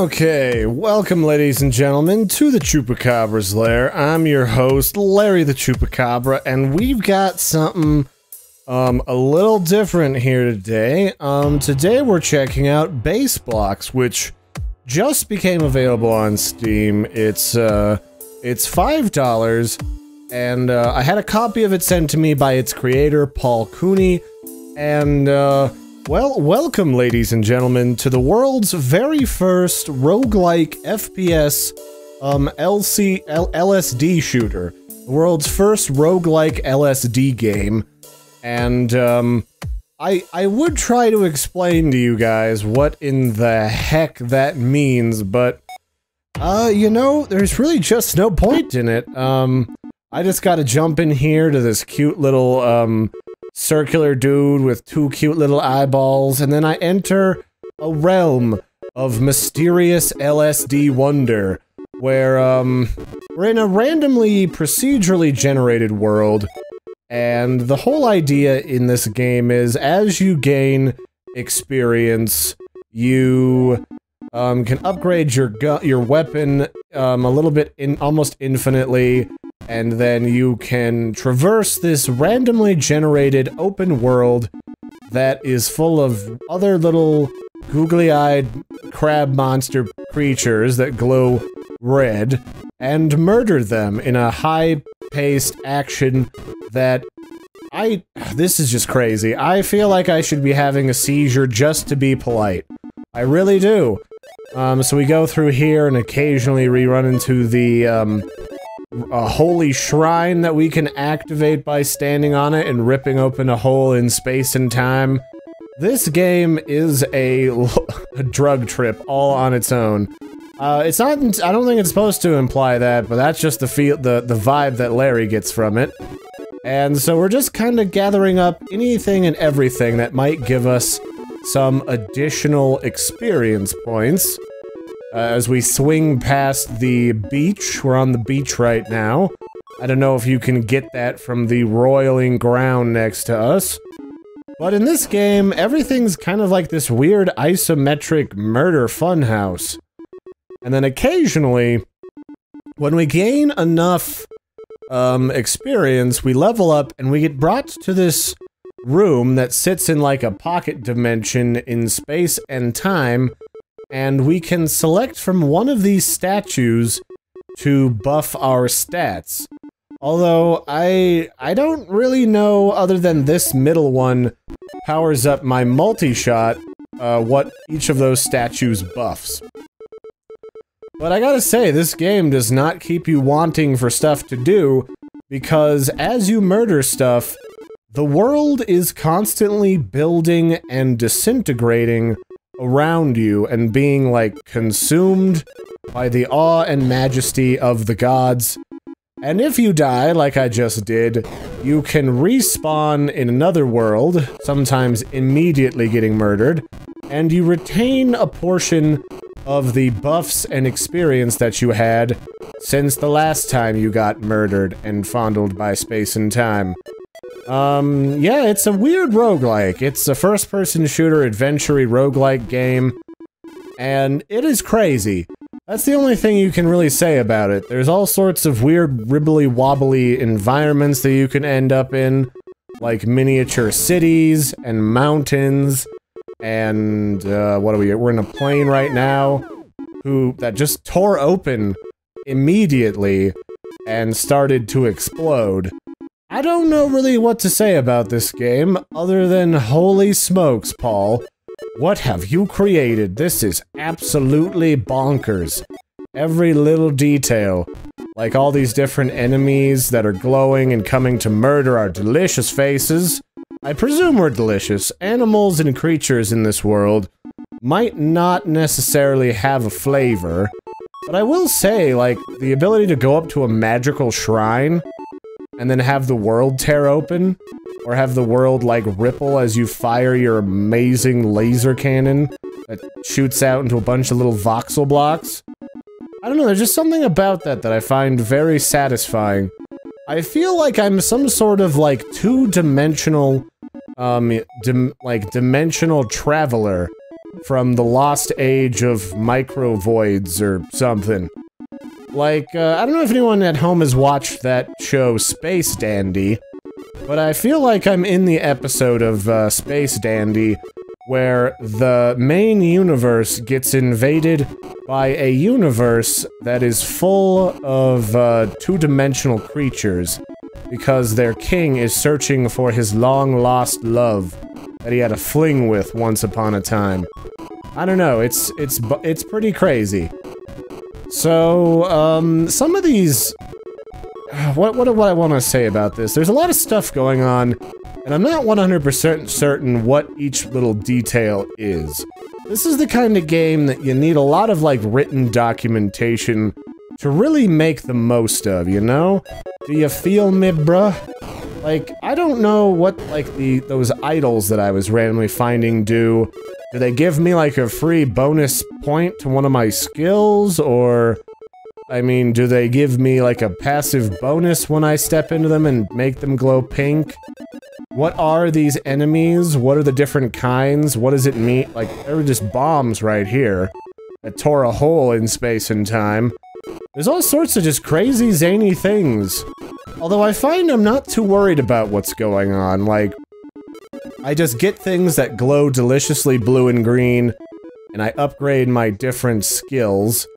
Okay, welcome ladies and gentlemen to the Chupacabra's Lair. I'm your host, Larry the Chupacabra, and we've got something a little different here today. Today we're checking out Base Blocks, which just became available on Steam. It's $5, and I had a copy of it sent to me by its creator, Paul Cooney, and well, welcome, ladies and gentlemen, to the world's very first roguelike FPS LSD shooter. The world's first roguelike LSD game. And I would try to explain to you guys what in the heck that means, but you know, there's really just no point in it. I just gotta jump in here to this cute little circular dude with two cute little eyeballs, and then I enter a realm of mysterious LSD wonder, where, we're in a randomly procedurally generated world, and the whole idea in this game is, as you gain experience, you, can upgrade your weapon, a little bit almost infinitely, and then you can traverse this randomly generated open world that is full of other little googly-eyed crab monster creatures that glow red, and murder them in a high-paced action that this is just crazy. I feel like I should be having a seizure just to be polite. I really do. So we go through here, and occasionally we run into the, a holy shrine that we can activate by standing on it and ripping open a hole in space and time. This game is a drug trip all on its own. It's not, I don't think it's supposed to imply that, but that's just the vibe that Larry gets from it. And so we're just kind of gathering up anything and everything that might give us some additional experience points. As we swing past the beach, we're on the beach right now. I don't know if you can get that from the roiling ground next to us. But in this game, everything's kind of like this weird isometric murder funhouse. And then occasionally, when we gain enough experience, we level up and we get brought to this room that sits in like a pocket dimension in space and time. And we can select from one of these statues to buff our stats. Although, I don't really know, other than this middle one powers up my multi-shot, what each of those statues buffs. But I gotta say, this game does not keep you wanting for stuff to do, because as you murder stuff, the world is constantly building and disintegrating around you and being, like, consumed by the awe and majesty of the gods. And if you die, like I just did, you can respawn in another world, sometimes immediately getting murdered, and you retain a portion of the buffs and experience that you had since the last time you got murdered and fondled by space and time. Yeah, it's a weird roguelike. It's a first-person shooter, adventure-y roguelike game, and it is crazy. That's the only thing you can really say about it. There's all sorts of weird, ribbly-wobbly environments that you can end up in, like miniature cities and mountains, and, what are we? We're in a plane right now, that just tore open immediately and started to explode. I don't know really what to say about this game, other than holy smokes, Paul. What have you created? This is absolutely bonkers. Every little detail. Like all these different enemies that are glowing and coming to murder our delicious faces. I presume we're delicious. Animals and creatures in this world might not necessarily have a flavor, but I will say, like, the ability to go up to a magical shrine and then have the world tear open, or have the world, like, ripple as you fire your amazing laser cannon that shoots out into a bunch of little voxel blocks. I don't know, there's just something about that that I find very satisfying. I feel like I'm some sort of, like, two-dimensional, dimensional traveler from the lost age of microvoids or something. Like, I don't know if anyone at home has watched that show Space Dandy, but I feel like I'm in the episode of Space Dandy where the main universe gets invaded by a universe that is full of two-dimensional creatures because their king is searching for his long-lost love that he had a fling with once upon a time. I don't know, it's pretty crazy. So, some of these... What do I want to say about this? There's a lot of stuff going on, and I'm not 100% certain what each little detail is. This is the kind of game that you need a lot of, like, written documentation to really make the most of, you know? Do you feel me, bruh? Like, I don't know what, like, those idols that I was randomly finding do. Do they give me, like, a free bonus point to one of my skills, or... I mean, do they give me, like, a passive bonus when I step into them and make them glow pink? What are these enemies? What are the different kinds? What does it mean? Like, there were just bombs right here that tore a hole in space and time. There's all sorts of just crazy, zany things. Although I find I'm not too worried about what's going on, like... I just get things that glow deliciously blue and green, and I upgrade my different skills.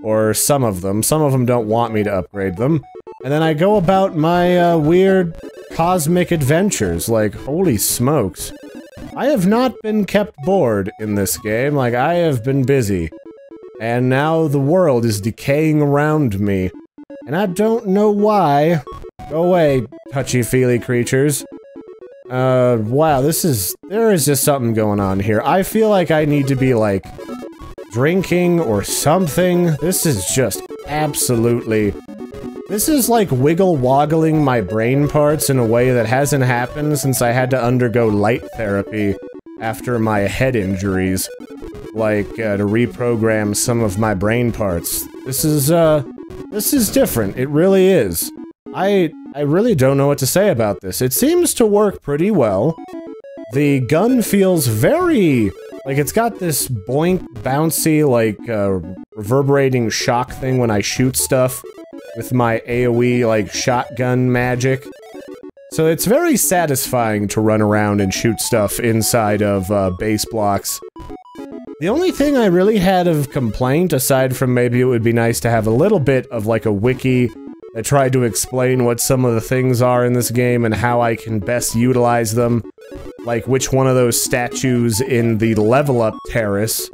Or some of them. Some of them don't want me to upgrade them. And then I go about my, weird cosmic adventures, like, holy smokes. I have not been kept bored in this game, like, I have been busy. And now the world is decaying around me. And I don't know why. Go away, touchy-feely creatures. Wow, there is just something going on here. I feel like I need to be, like, drinking or something. This is just absolutely... This is like wiggle-woggling my brain parts in a way that hasn't happened since I had to undergo light therapy after my head injuries. Like, to reprogram some of my brain parts. This is different. It really is. I really don't know what to say about this. It seems to work pretty well. The gun feels very... Like, it's got this boink, bouncy, like, reverberating shock thing when I shoot stuff with my AoE, like, shotgun magic. So it's very satisfying to run around and shoot stuff inside of, base blocks. The only thing I really had of complaint, aside from maybe it would be nice to have a little bit of, like, a wiki that tried to explain what some of the things are in this game and how I can best utilize them, like which one of those statues in the level up terrace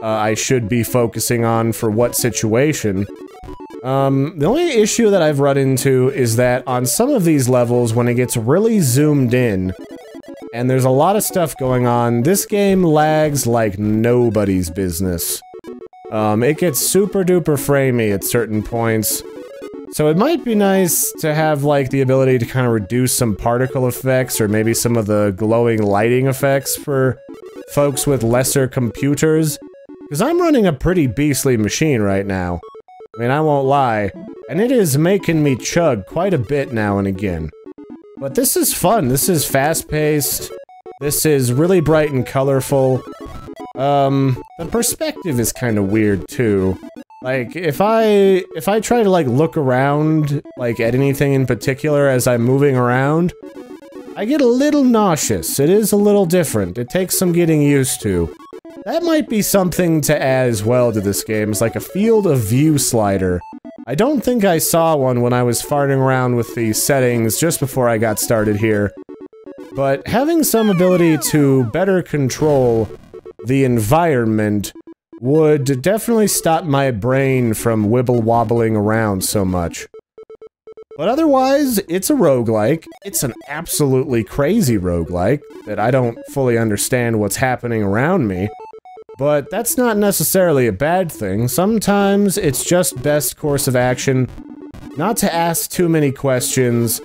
I should be focusing on for what situation. The only issue that I've run into is that on some of these levels, when it gets really zoomed in, and there's a lot of stuff going on, this game lags like nobody's business. It gets super duper framey at certain points. So it might be nice to have, like, the ability to kind of reduce some particle effects, or maybe some of the glowing lighting effects for folks with lesser computers. Because I'm running a pretty beastly machine right now. I mean, I won't lie. And it is making me chug quite a bit now and again. But this is fun. This is fast-paced. This is really bright and colorful. The perspective is kind of weird, too. Like, if I try to, like, look around, like, at anything in particular as I'm moving around, I get a little nauseous. It is a little different. It takes some getting used to. That might be something to add as well to this game. It's like a field of view slider. I don't think I saw one when I was farting around with the settings just before I got started here. But having some ability to better control the environment would definitely stop my brain from wibble-wobbling around so much. But otherwise, it's a roguelike. It's an absolutely crazy roguelike that I don't fully understand what's happening around me. But that's not necessarily a bad thing. Sometimes it's just best course of action not to ask too many questions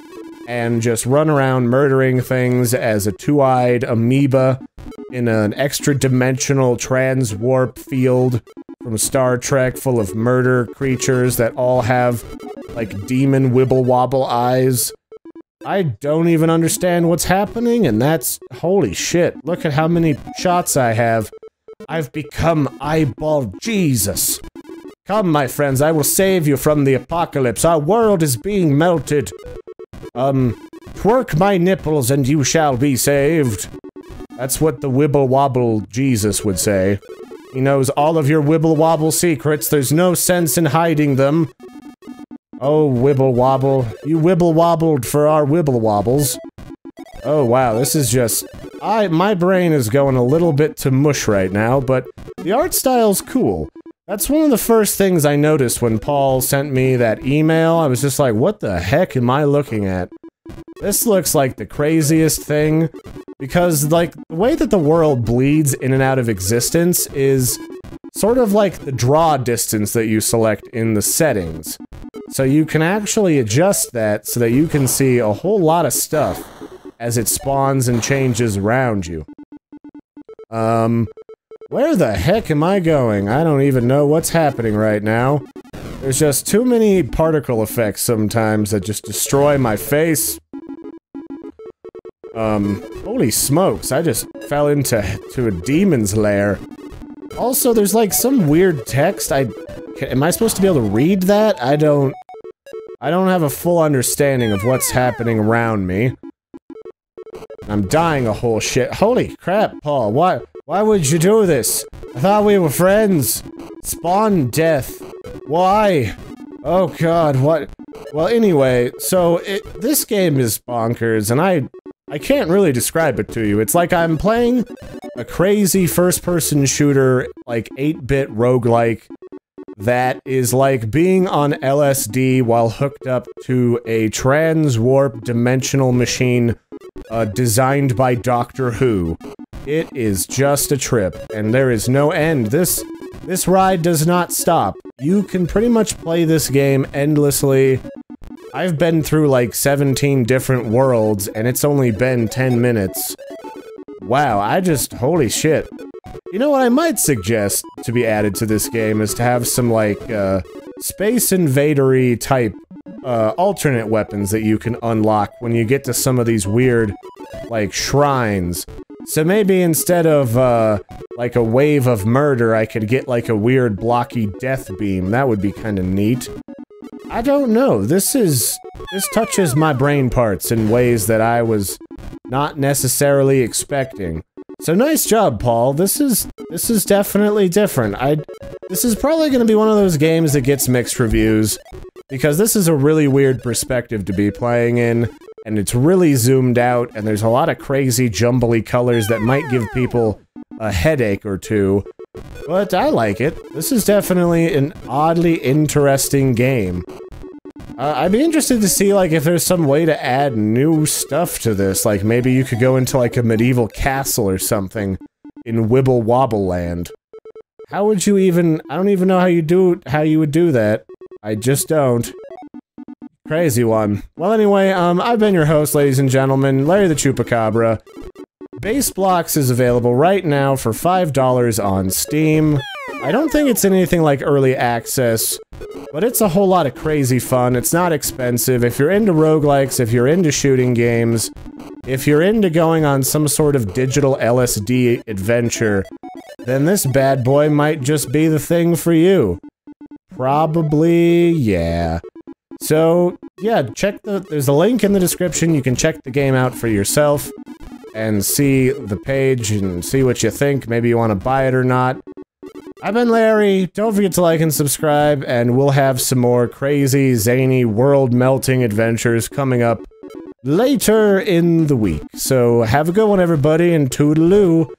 and just run around murdering things as a two-eyed amoeba in an extra-dimensional trans-warp field from Star Trek full of murder creatures that all have, like, demon wibble-wobble eyes. I don't even understand what's happening, and that's... holy shit, look at how many shots I have I've become Eyeball Jesus. Come, my friends, I will save you from the apocalypse. Our world is being melted. Twerk my nipples and you shall be saved. That's what the Wibble Wobble Jesus would say. He knows all of your Wibble Wobble secrets. There's no sense in hiding them. Oh, Wibble Wobble. You Wibble Wobbled for our Wibble Wobbles. Oh, wow, this is just... my brain is going a little bit to mush right now, but the art style's cool. That's one of the first things I noticed when Paul sent me that email. I was just like, what the heck am I looking at? This looks like the craziest thing, because, like, the way that the world bleeds in and out of existence is sort of like the draw distance that you select in the settings. So you can actually adjust that so that you can see a whole lot of stuff as it spawns and changes around you. Where the heck am I going? I don't even know what's happening right now. There's just too many particle effects sometimes that just destroy my face. Holy smokes, I just fell into a demon's lair. Also, there's like some weird text. Am I supposed to be able to read that? I don't have a full understanding of what's happening around me. I'm dying a whole shit. Holy crap, Paul, why would you do this? I thought we were friends. Spawn death. Why? Oh god, what? Well, anyway, so this game is bonkers, and I can't really describe it to you. It's like I'm playing a crazy first-person shooter, like 8-bit roguelike, that is like being on LSD while hooked up to a trans-warp dimensional machine designed by Doctor Who. It is just a trip, and there is no end. This ride does not stop. You can pretty much play this game endlessly. I've been through like 17 different worlds, and it's only been 10 minutes. Wow, holy shit. You know what I might suggest to be added to this game is to have some, like, Space Invader-y type, alternate weapons that you can unlock when you get to some of these weird, like, shrines. So maybe instead of, like a wave of murder, I could get, like, a weird blocky death beam. That would be kinda neat. I don't know, this touches my brain parts in ways that I was not necessarily expecting. So nice job, Paul. This is definitely different. This is probably gonna be one of those games that gets mixed reviews, because this is a really weird perspective to be playing in, and it's really zoomed out, and there's a lot of crazy jumbly colors that might give people a headache or two. But I like it. This is definitely an oddly interesting game. I'd be interested to see, like, if there's some way to add new stuff to this. Like, maybe you could go into, like, a medieval castle or something in Wibble Wobble Land. How would you even... I don't even know how you would do that. I just don't. Crazy one. Well, anyway, I've been your host, ladies and gentlemen, Larry the Chupacabra. Base Blocks is available right now for $5 on Steam. I don't think it's anything like early access, but it's a whole lot of crazy fun. It's not expensive. If you're into roguelikes, if you're into shooting games, if you're into going on some sort of digital LSD adventure, then this bad boy might just be the thing for you. Probably, yeah. So, yeah, there's a link in the description. You can check the game out for yourself and see the page and see what you think. Maybe you want to buy it or not. I've been Larry. Don't forget to like and subscribe, and we'll have some more crazy, zany, world-melting adventures coming up later in the week. So have a good one, everybody, and toodaloo.